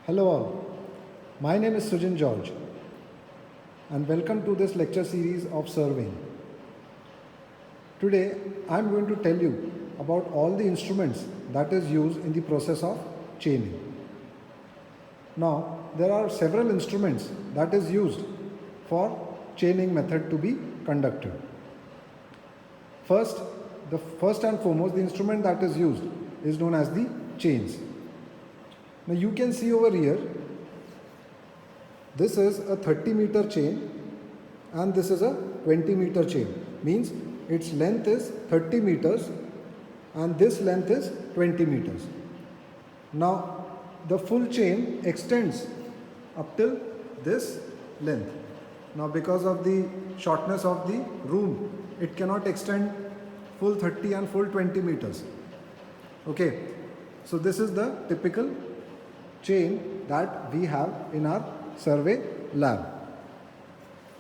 Hello all, my name is Sujin George and welcome to this lecture series of surveying. Today I am going to tell you about all the instruments that is used in the process of chaining. Now there are several instruments that is used for chaining method to be conducted. First and foremost, the instrument that is used is known as the chains. Now you can see over here, this is a 30-meter chain and this is a 20-meter chain. Means its length is 30 meters and this length is 20 meters. Now the full chain extends up till this length. Now because of the shortness of the room, it cannot extend full 30 and full 20 meters. Okay, so this is the typical chain that we have in our survey lab.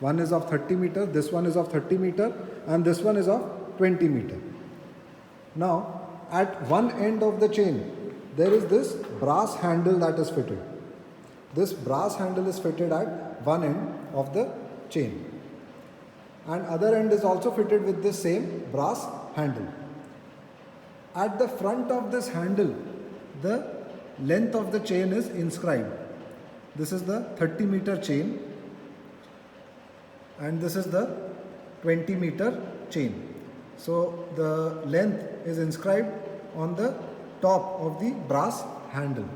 One is of 30 meter, this one is of 30 meter and this one is of 20 meter. Now at one end of the chain there is this brass handle that is fitted. This brass handle is fitted at one end of the chain and other end is also fitted with the same brass handle. At the front of this handle, the length of the chain is inscribed. This is the 30-meter chain and this is the 20-meter chain. So the length is inscribed on the top of the brass handle.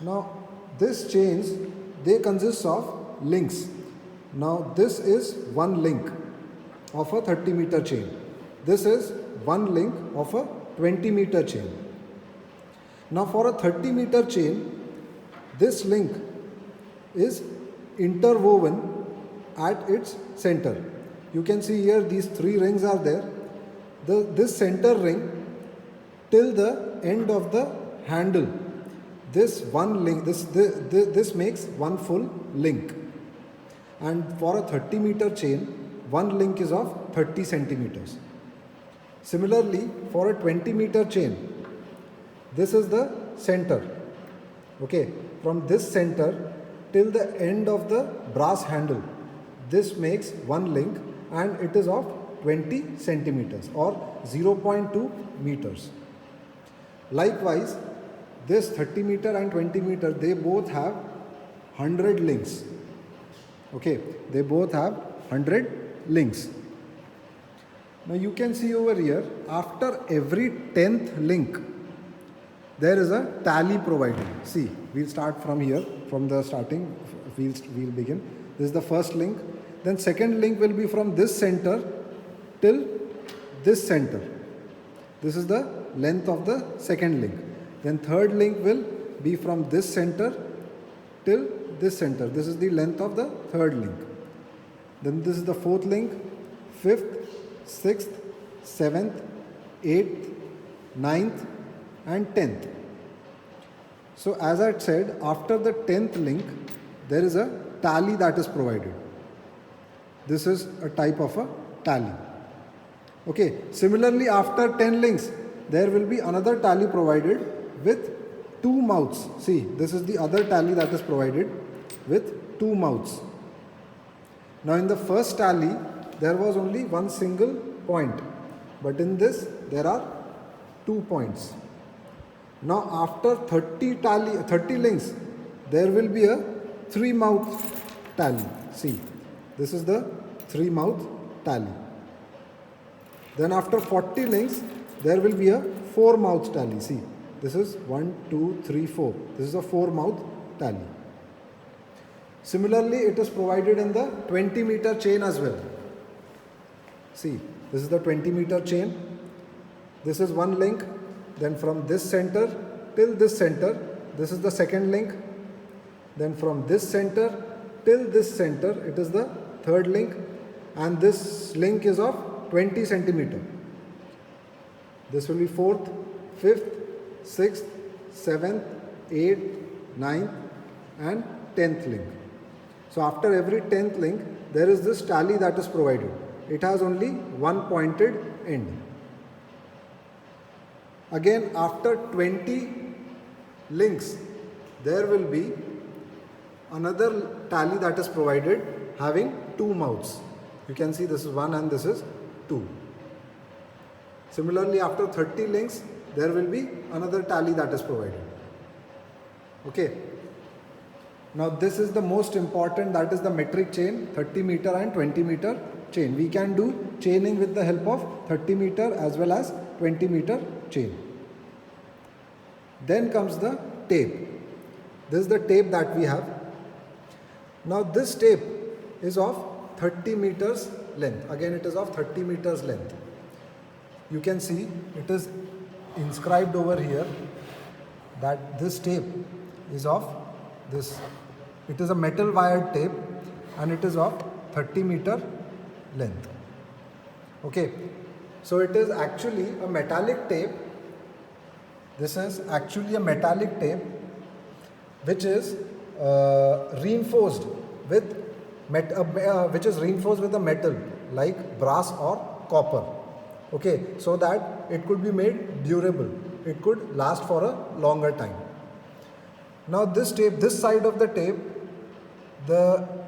Now these chains, they consist of links. Now this is one link of a 30-meter chain. This is one link of a 20-meter chain. Now for a 30-meter chain, this link is interwoven at its center. You can see here these three rings are there. This center ring till the end of the handle, this one link, this makes one full link. And for a 30-meter chain, one link is of 30 centimeters. Similarly, for a 20-meter chain, this is the center. Okay, from this center till the end of the brass handle, this makes one link and it is of 20 centimeters or 0.2 meters. Likewise, this 30 meter and 20 meter, they both have 100 links. Okay, they both have 100 links. Now you can see over here, after every 10th link, there is a tally provided. See, we'll start from here, from the starting, we'll begin. This is the first link. Then second link will be from this center till this center. This is the length of the second link. Then third link will be from this center till this center. This is the length of the third link. Then this is the fourth link, fifth, sixth, seventh, eighth, ninth and 10th. So as I said, after the 10th link, there is a tally that is provided. This is a type of a tally. Okay, similarly after 10 links, there will be another tally provided with two mouths. See, this is the other tally that is provided with two mouths. Now in the first tally, there was only one single point, but in this there are 2 points. Now after 30 links, there will be a 3-mouth tally. See, this is the 3-mouth tally. Then after 40 links, there will be a 4-mouth tally. See, this is 1, 2, 3, 4. This is a 4-mouth tally. Similarly, it is provided in the 20-meter chain as well. See, this is the 20-meter chain. This is one link. Then from this center till this center, this is the second link. Then from this center till this center, it is the third link. And this link is of 20 centimeter. This will be fourth, fifth, sixth, seventh, eighth, ninth and 10th link. So after every 10th link, there is this tally that is provided. It has only one pointed end. Again, after 20 links, there will be another tally that is provided having two mouths. You can see this is 1 and this is 2. Similarly, after 30 links, there will be another tally that is provided. Okay. Now this is the most important, that is the metric chain, 30 meter and 20 meter chain. We can do chaining with the help of 30 meter as well as 20 meter chain. Then comes the tape. This is the tape that we have. Now this tape is of 30 meters length. Again, it is of 30 meters length. You can see it is inscribed over here that this tape is of this. It is a metal wired tape and it is of 30 meter length. Okay, so it is actually a metallic tape. This is actually a metallic tape which is reinforced with a metal like brass or copper. Okay, so that it could be made durable. It could last for a longer time. Now this tape, this side of the tape,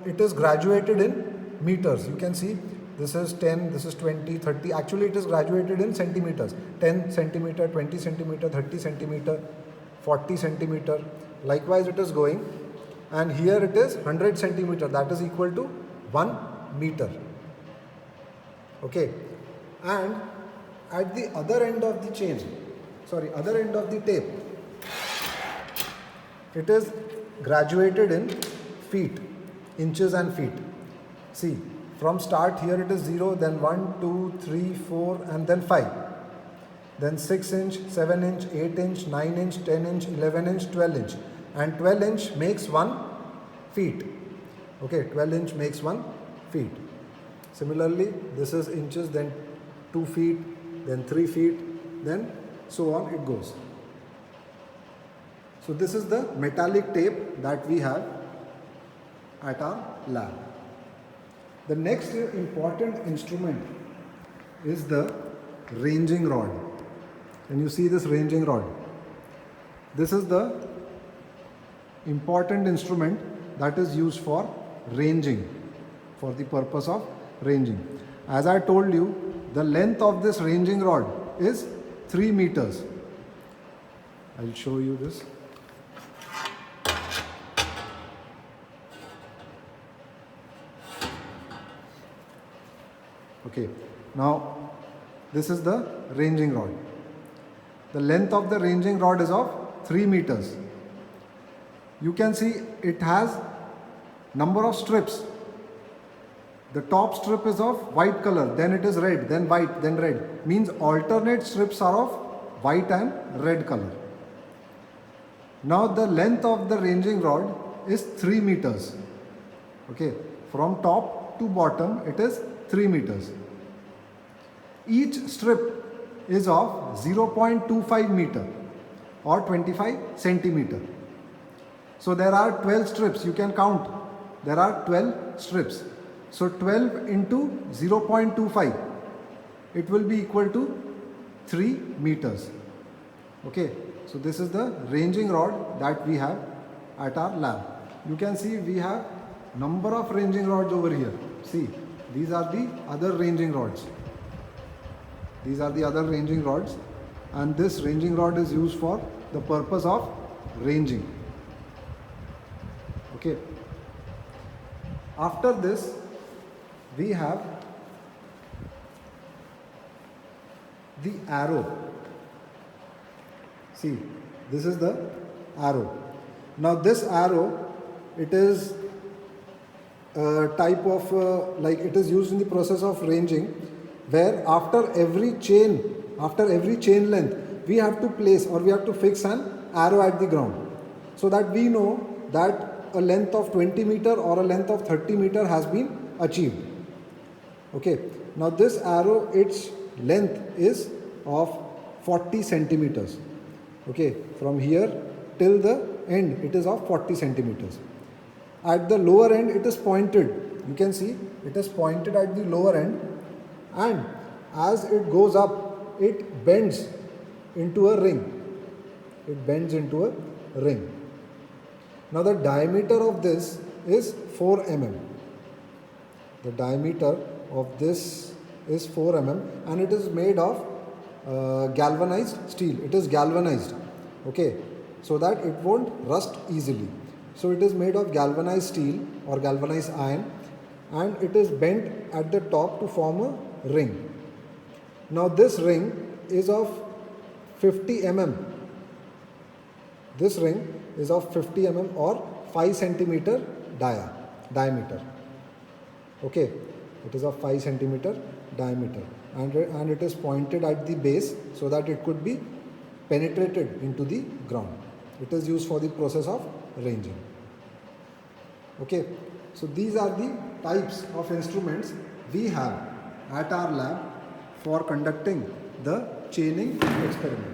it is graduated in meters. You can see this is 10, this is 20, 30. Actually it is graduated in centimeters. 10 centimeter, 20 centimeter, 30 centimeter, 40 centimeter. Likewise it is going. And here it is 100 centimeter. That is equal to 1 meter. Okay. And at the other end of the other end of the tape, it is graduated in feet, inches and feet. See, from start here it is 0, then 1, 2, 3, 4 and then 5. Then 6 inch, 7 inch, 8 inch, 9 inch, 10 inch, 11 inch, 12 inch. And 12 inch makes 1 feet. Okay, 12 inch makes 1 feet. Similarly, this is inches, then 2 feet, then 3 feet, then so on it goes. So this is the metallic tape that we have at our lab. The next important instrument is the ranging rod. Can you see this ranging rod? This is the important instrument that is used for ranging, for the purpose of ranging. As I told you, the length of this ranging rod is 3 meters. I'll show you this. Okay, now this is the ranging rod. The length of the ranging rod is of 3 meters. You can see it has number of strips. The top strip is of white color, then it is red, then white, then red. Means alternate strips are of white and red color. Now the length of the ranging rod is 3 meters. Okay, from top to bottom it is 3 meters. Each strip is of 0.25 meter or 25 centimeter. So there are 12 strips, you can count. There are 12 strips. So 12 into 0.25, it will be equal to 3 meters. Okay, so this is the ranging rod that we have at our lab. You can see we have number of ranging rods over here. See, these are the other ranging rods. These are the other ranging rods, and this ranging rod is used for the purpose of ranging. Okay. After this, we have the arrow. See, this is the arrow. Now this arrow, it is a type of it is used in the process of ranging, where after every chain length, we have to place or we have to fix an arrow at the ground, so that we know that a length of 20 meter or a length of 30 meter has been achieved. Okay, now this arrow, its length is of 40 centimeters. Okay, from here till the end it is of 40 centimeters. At the lower end it is pointed. You can see it is pointed at the lower end, and as it goes up, it bends into a ring. It bends into a ring. Now the diameter of this is 4 mm. The diameter of this is 4 mm and it is made of galvanized steel. It is galvanized, okay, so that it won't rust easily. So it is made of galvanized steel or galvanized iron, and it is bent at the top to form a ring. Now this ring is of 50 mm. This ring is of 50 mm or 5 centimeter diameter. Okay, it is of 5 centimeter diameter, and it is pointed at the base so that it could be penetrated into the ground. It is used for the process of ranging. Okay, so these are the types of instruments we have at our lab for conducting the chaining experiment.